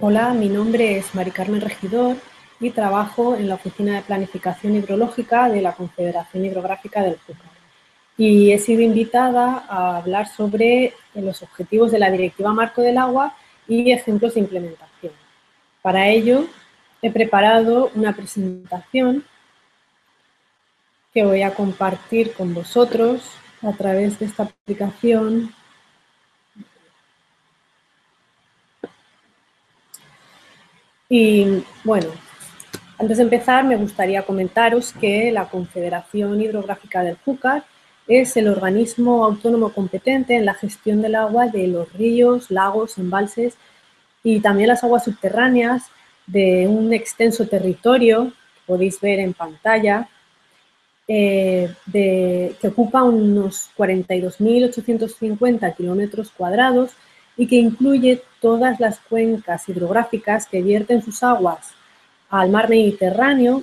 Hola, mi nombre es Mari Carmen Regidor y trabajo en la Oficina de Planificación Hidrológica de la Confederación Hidrográfica del Júcar. Y he sido invitada a hablar sobre los objetivos de la Directiva Marco del Agua y ejemplos de implementación. Para ello, he preparado una presentación que voy a compartir con vosotros a través de esta aplicación. Y bueno, antes de empezar me gustaría comentaros que la Confederación Hidrográfica del Júcar es el organismo autónomo competente en la gestión del agua de los ríos, lagos, embalses y también las aguas subterráneas de un extenso territorio, que podéis ver en pantalla, que ocupa unos 42.850 kilómetros cuadrados y que incluye todas las cuencas hidrográficas que vierten sus aguas al mar Mediterráneo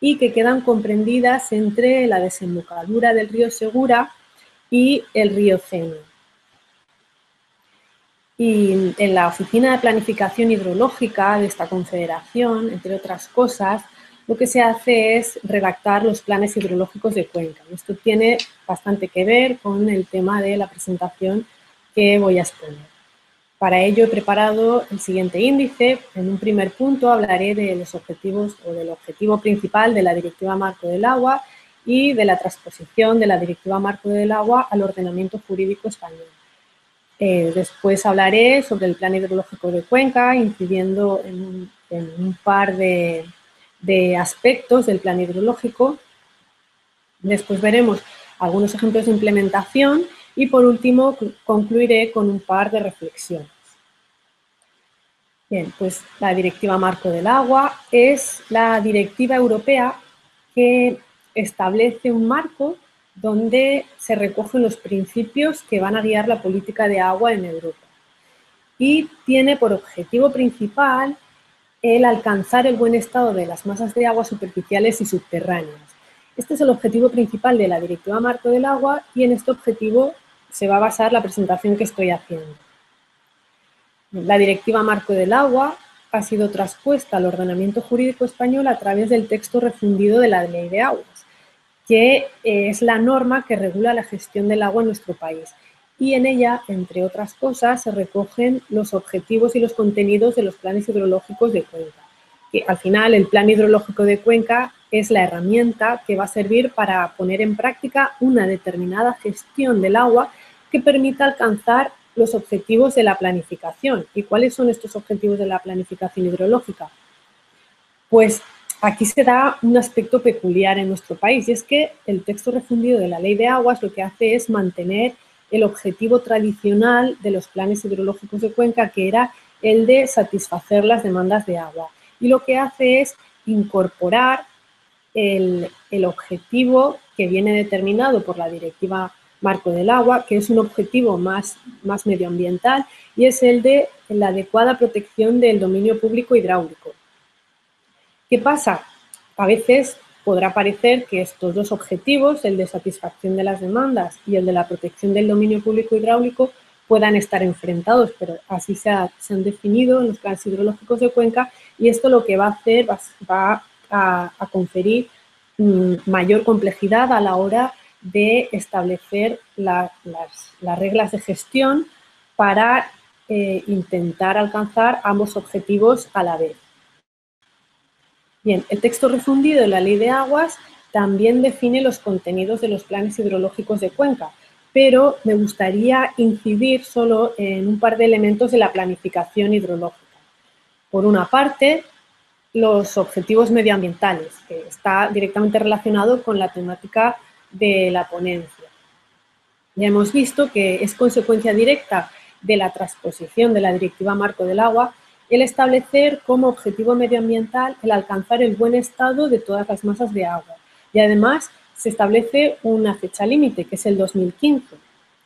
y que quedan comprendidas entre la desembocadura del río Segura y el río Ceno. Y en la Oficina de Planificación Hidrológica de esta confederación, entre otras cosas, lo que se hace es redactar los planes hidrológicos de cuenca. Esto tiene bastante que ver con el tema de la presentación que voy a exponer. Para ello he preparado el siguiente índice. En un primer punto hablaré de los objetivos o del objetivo principal de la Directiva Marco del Agua y de la transposición de la Directiva Marco del Agua al ordenamiento jurídico español. Después hablaré sobre el Plan Hidrológico de Cuenca, incidiendo en un par de aspectos del Plan Hidrológico. Después veremos algunos ejemplos de implementación y, por último, concluiré con un par de reflexiones. Bien, pues la Directiva Marco del Agua es la directiva europea que establece un marco donde se recogen los principios que van a guiar la política de agua en Europa. Y tiene por objetivo principal el alcanzar el buen estado de las masas de agua superficiales y subterráneas. Este es el objetivo principal de la Directiva Marco del Agua y en este objetivo se va a basar la presentación que estoy haciendo. La Directiva Marco del Agua ha sido traspuesta al ordenamiento jurídico español a través del texto refundido de la Ley de Aguas, que es la norma que regula la gestión del agua en nuestro país. Y en ella, entre otras cosas, se recogen los objetivos y los contenidos de los planes hidrológicos de Cuenca. Que al final, el Plan Hidrológico de Cuenca es la herramienta que va a servir para poner en práctica una determinada gestión del agua que permita alcanzar los objetivos de la planificación. ¿Y cuáles son estos objetivos de la planificación hidrológica? Pues aquí se da un aspecto peculiar en nuestro país y es que el texto refundido de la Ley de Aguas lo que hace es mantener el objetivo tradicional de los planes hidrológicos de Cuenca, que era el de satisfacer las demandas de agua. Y lo que hace es incorporar el objetivo que viene determinado por la Directiva Marco del Agua, que es un objetivo más medioambiental, y es el de la adecuada protección del dominio público hidráulico. ¿Qué pasa? A veces podrá parecer que estos dos objetivos, el de satisfacción de las demandas y el de la protección del dominio público hidráulico, puedan estar enfrentados, pero así se han definido en los planes hidrológicos de Cuenca y esto lo que va a hacer va a conferir mayor complejidad a la hora de establecer las reglas de gestión para intentar alcanzar ambos objetivos a la vez. Bien, el texto refundido de la Ley de Aguas también define los contenidos de los planes hidrológicos de Cuenca, pero me gustaría incidir solo en un par de elementos de la planificación hidrológica. Por una parte, los objetivos medioambientales, que está directamente relacionado con la temática de la ponencia. Ya hemos visto que es consecuencia directa de la transposición de la Directiva Marco del Agua el establecer como objetivo medioambiental el alcanzar el buen estado de todas las masas de agua. Y además se establece una fecha límite, que es el 2015.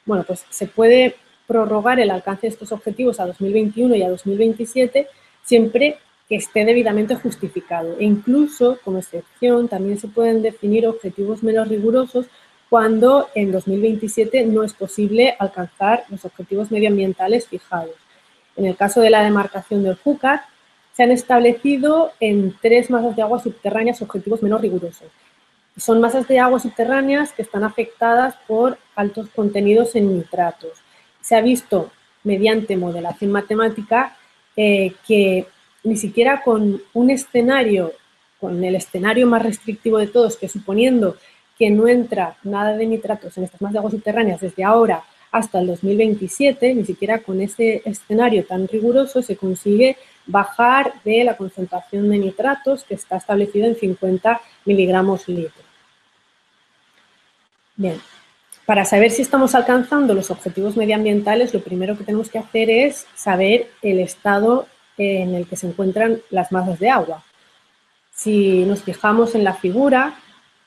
Bueno, pues se puede prorrogar el alcance de estos objetivos a 2021 y a 2027 siempre que esté debidamente justificado. E incluso, como excepción, también se pueden definir objetivos menos rigurosos cuando en 2027 no es posible alcanzar los objetivos medioambientales fijados. En el caso de la demarcación del Júcar, se han establecido en 3 masas de agua subterráneas objetivos menos rigurosos. Son masas de agua subterráneas que están afectadas por altos contenidos en nitratos. Se ha visto mediante modelación matemática que ni siquiera con un escenario, con el escenario más restrictivo de todos, que suponiendo que no entra nada de nitratos en estas masas de agua subterráneas desde ahora hasta el 2027, ni siquiera con ese escenario tan riguroso se consigue bajar de la concentración de nitratos que está establecida en 50 miligramos litro. Bien, para saber si estamos alcanzando los objetivos medioambientales, lo primero que tenemos que hacer es saber el estado en el que se encuentran las masas de agua. Si nos fijamos en la figura,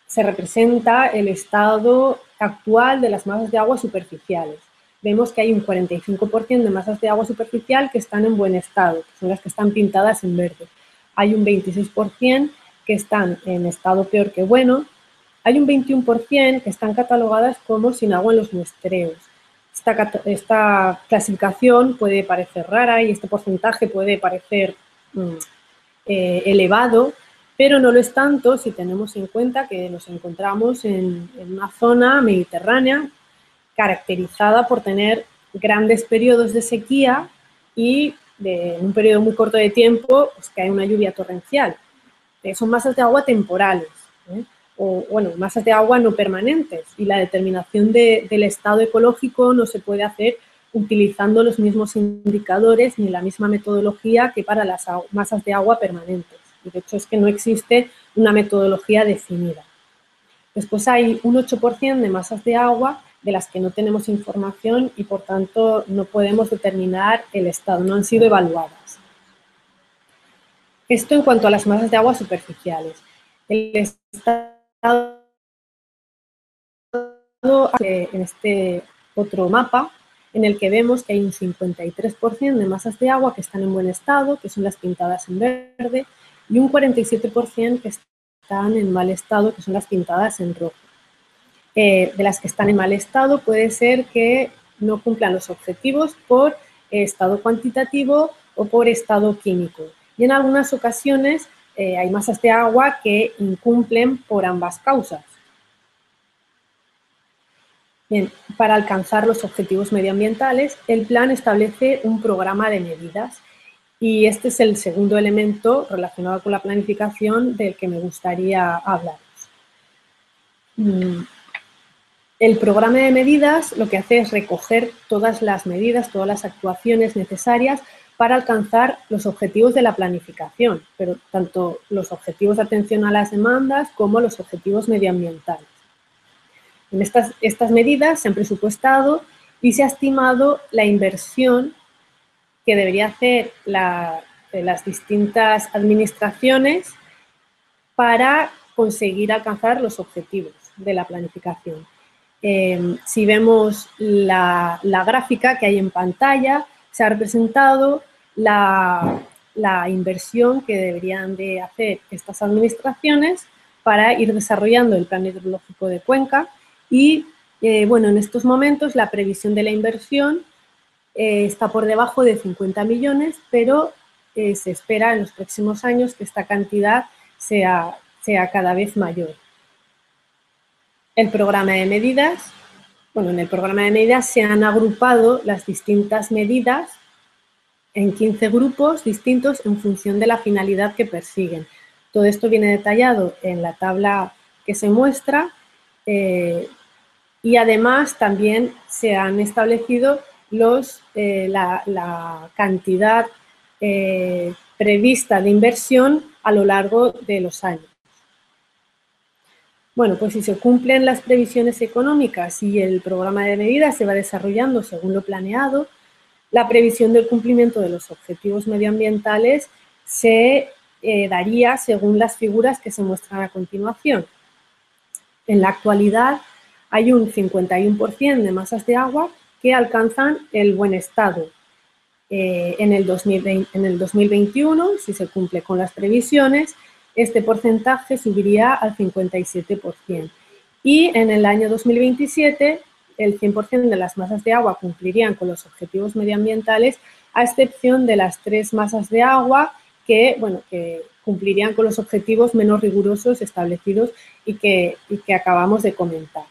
se representa el estado actual de las masas de agua superficiales. Vemos que hay un 45% de masas de agua superficial que están en buen estado, que son las que están pintadas en verde. Hay un 26% que están en estado peor que bueno. Hay un 21% que están catalogadas como sin agua en los muestreos. Esta clasificación puede parecer rara y este porcentaje puede parecer elevado, pero no lo es tanto si tenemos en cuenta que nos encontramos en una zona mediterránea caracterizada por tener grandes periodos de sequía y en un periodo muy corto de tiempo pues, que hay una lluvia torrencial. Son masas de agua temporales, o bueno, masas de agua no permanentes, y la determinación del estado ecológico no se puede hacer utilizando los mismos indicadores ni la misma metodología que para las masas de agua permanentes. Y de hecho es que no existe una metodología definida. Después hay un 8% de masas de agua de las que no tenemos información y por tanto no podemos determinar el estado, no han sido evaluadas. Esto en cuanto a las masas de agua superficiales. El estado en este otro mapa en el que vemos que hay un 53% de masas de agua que están en buen estado, que son las pintadas en verde, y un 47% que están en mal estado, que son las pintadas en rojo. De las que están en mal estado puede ser que no cumplan los objetivos por estado cuantitativo o por estado químico. Y en algunas ocasiones hay masas de agua que incumplen por ambas causas. Bien, para alcanzar los objetivos medioambientales, el plan establece un programa de medidas y este es el segundo elemento relacionado con la planificación del que me gustaría hablaros. El programa de medidas lo que hace es recoger todas las medidas, todas las actuaciones necesarias para alcanzar los objetivos de la planificación, pero tanto los objetivos de atención a las demandas como los objetivos medioambientales. En estas medidas se han presupuestado y se ha estimado la inversión que debería hacer las distintas administraciones para conseguir alcanzar los objetivos de la planificación. Si vemos la gráfica que hay en pantalla, se ha representado la inversión que deberían de hacer estas administraciones para ir desarrollando el plan hidrológico de Cuenca y, bueno, en estos momentos la previsión de la inversión está por debajo de 50 millones, pero se espera en los próximos años que esta cantidad sea cada vez mayor. El programa de medidas, bueno, en el programa de medidas se han agrupado las distintas medidas en 15 grupos distintos en función de la finalidad que persiguen. Todo esto viene detallado en la tabla que se muestra y además también se han establecido la cantidad prevista de inversión a lo largo de los años. Bueno, pues si se cumplen las previsiones económicas y el programa de medidas se va desarrollando según lo planeado, la previsión del cumplimiento de los objetivos medioambientales se daría según las figuras que se muestran a continuación. En la actualidad hay un 51% de masas de agua que alcanzan el buen estado. En el 2021, si se cumple con las previsiones, este porcentaje subiría al 57%. Y en el año 2027, el 100% de las masas de agua cumplirían con los objetivos medioambientales, a excepción de las 3 masas de agua que cumplirían con los objetivos menos rigurosos establecidos y que acabamos de comentar.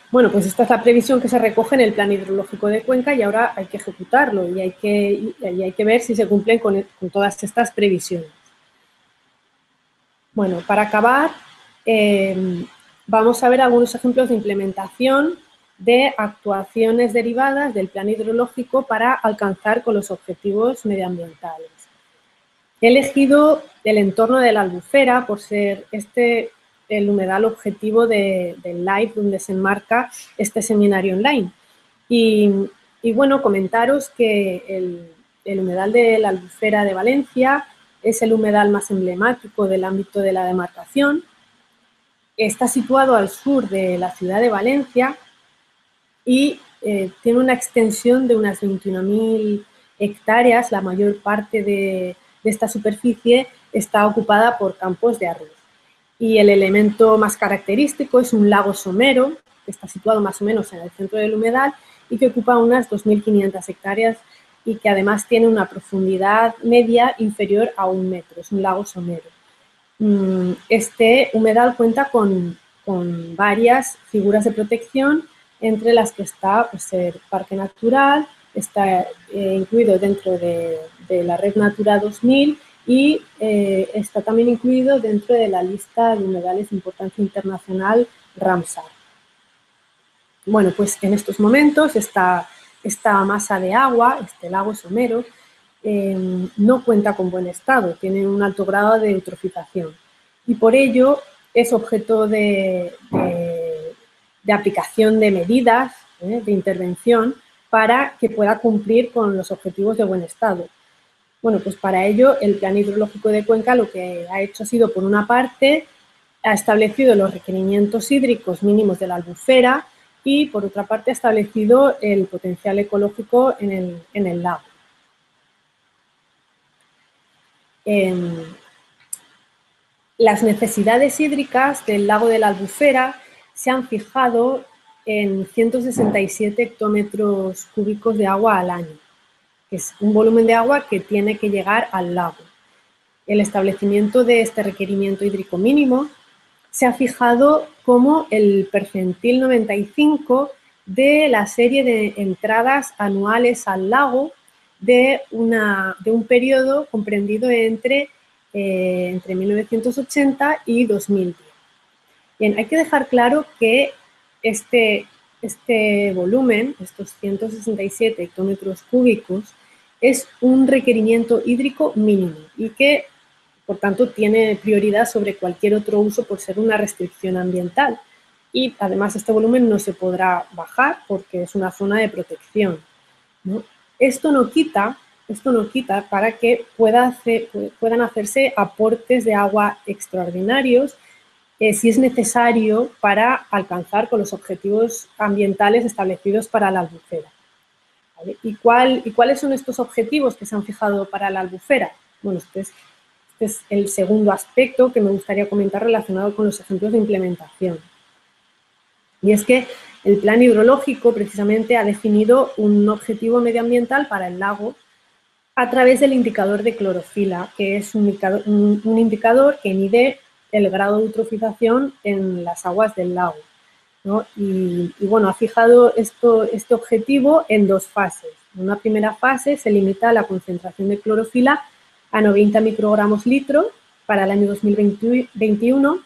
Bueno, pues esta es la previsión que se recoge en el Plan Hidrológico de Cuenca y ahora hay que ejecutarlo y hay que ver si se cumplen con todas estas previsiones. Bueno, para acabar, vamos a ver algunos ejemplos de implementación de actuaciones derivadas del Plan Hidrológico para alcanzar con los objetivos medioambientales. He elegido el entorno de la Albufera por ser el humedal objetivo del live donde se enmarca este seminario online. Y bueno, comentaros que el humedal de la Albufera de Valencia es el humedal más emblemático del ámbito de la demarcación. Está situado al sur de la ciudad de Valencia y tiene una extensión de unas 21.000 hectáreas. La mayor parte de esta superficie está ocupada por campos de arroz. Y el elemento más característico es un lago somero, que está situado más o menos en el centro del humedal y que ocupa unas 2.500 hectáreas y que además tiene una profundidad media inferior a 1 metro. Es un lago somero. Este humedal cuenta con varias figuras de protección, entre las que está pues, el Parque Natural, está incluido dentro de la Red Natura 2000 y está también incluido dentro de la lista de humedales de importancia internacional Ramsar. Bueno, pues en estos momentos esta masa de agua, este lago somero, no cuenta con buen estado, tiene un alto grado de eutrofización y por ello es objeto de aplicación de medidas, de intervención, para que pueda cumplir con los objetivos de buen estado. Bueno, pues para ello el Plan Hidrológico de Cuenca lo que ha hecho ha sido, por una parte, ha establecido los requerimientos hídricos mínimos de la albufera y, por otra parte, ha establecido el potencial ecológico en el lago. Las necesidades hídricas del lago de la Albufera se han fijado en 167 hectómetros cúbicos de agua al año, que es un volumen de agua que tiene que llegar al lago. El establecimiento de este requerimiento hídrico mínimo se ha fijado como el percentil 95 de la serie de entradas anuales al lago de un periodo comprendido entre 1980 y 2010. Bien, hay que dejar claro que este volumen, estos 167 hectómetros cúbicos, es un requerimiento hídrico mínimo y que, por tanto, tiene prioridad sobre cualquier otro uso por ser una restricción ambiental. Y, además, este volumen no se podrá bajar porque es una zona de protección, ¿no? Esto no quita para que puedan hacerse aportes de agua extraordinarios si es necesario para alcanzar con los objetivos ambientales establecidos para la albufera. ¿Vale? ¿Y cuáles son estos objetivos que se han fijado para la albufera? Bueno, este es el segundo aspecto que me gustaría comentar relacionado con los ejemplos de implementación. Y es que el Plan Hidrológico precisamente ha definido un objetivo medioambiental para el lago a través del indicador de clorofila, que es un indicador que mide el grado de eutrofización en las aguas del lago, ¿no? Y bueno, ha fijado este objetivo en 2 fases. En una primera fase se limita la concentración de clorofila a 90 microgramos litro para el año 2021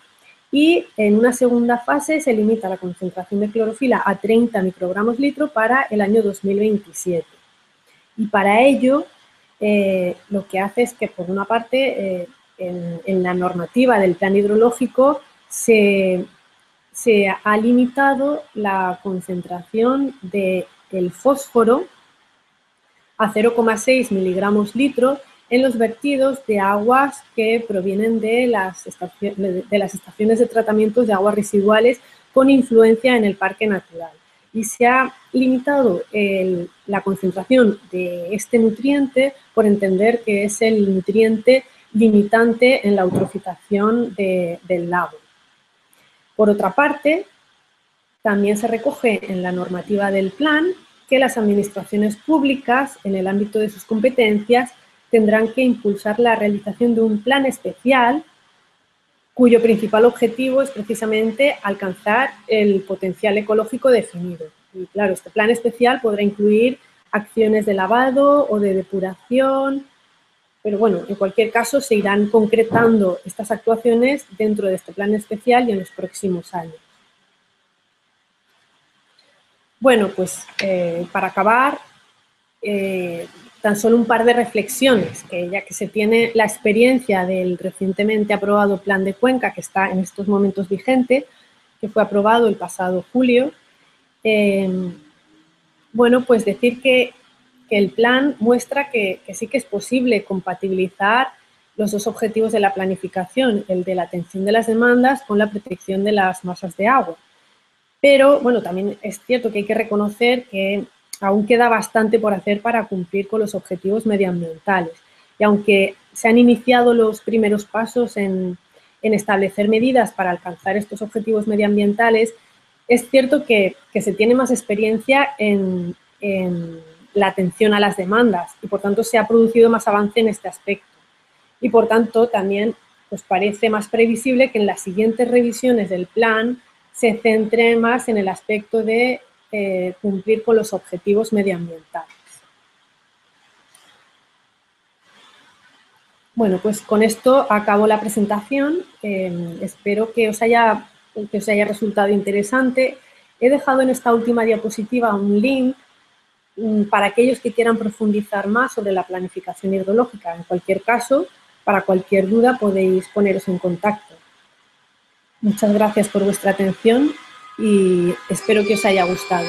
y en una segunda fase se limita la concentración de clorofila a 30 microgramos litro para el año 2027. Y para ello lo que hace es que, por una parte, en la normativa del Plan Hidrológico se ha limitado la concentración del fósforo a 0,6 miligramos litro en los vertidos de aguas que provienen de las estaciones de tratamiento de aguas residuales con influencia en el Parque Natural. y se ha limitado la concentración de este nutriente por entender que es el nutriente limitante en la eutrofización del lago. Por otra parte, también se recoge en la normativa del plan que las administraciones públicas, en el ámbito de sus competencias, tendrán que impulsar la realización de un plan especial cuyo principal objetivo es precisamente alcanzar el potencial ecológico definido. Y claro, este plan especial podrá incluir acciones de lavado o de depuración, pero bueno, en cualquier caso se irán concretando estas actuaciones dentro de este plan especial y en los próximos años. Bueno, pues para acabar, tan solo un par de reflexiones, que ya que se tiene la experiencia del recientemente aprobado Plan de Cuenca, que está en estos momentos vigente, que fue aprobado el pasado julio, bueno, pues decir que el plan muestra que sí que es posible compatibilizar los dos objetivos de la planificación, el de la atención de las demandas con la protección de las masas de agua. Pero, bueno, también es cierto que hay que reconocer que aún queda bastante por hacer para cumplir con los objetivos medioambientales. Y aunque se han iniciado los primeros pasos en establecer medidas para alcanzar estos objetivos medioambientales, es cierto que se tiene más experiencia en la atención a las demandas y, por tanto, se ha producido más avance en este aspecto. Y, por tanto, también pues, parece más previsible que en las siguientes revisiones del plan se centre más en el aspecto de cumplir con los objetivos medioambientales. Bueno, pues con esto acabo la presentación. Espero que os haya resultado interesante. He dejado en esta última diapositiva un link para aquellos que quieran profundizar más sobre la planificación hidrológica. En cualquier caso, para cualquier duda podéis poneros en contacto. Muchas gracias por vuestra atención y espero que os haya gustado.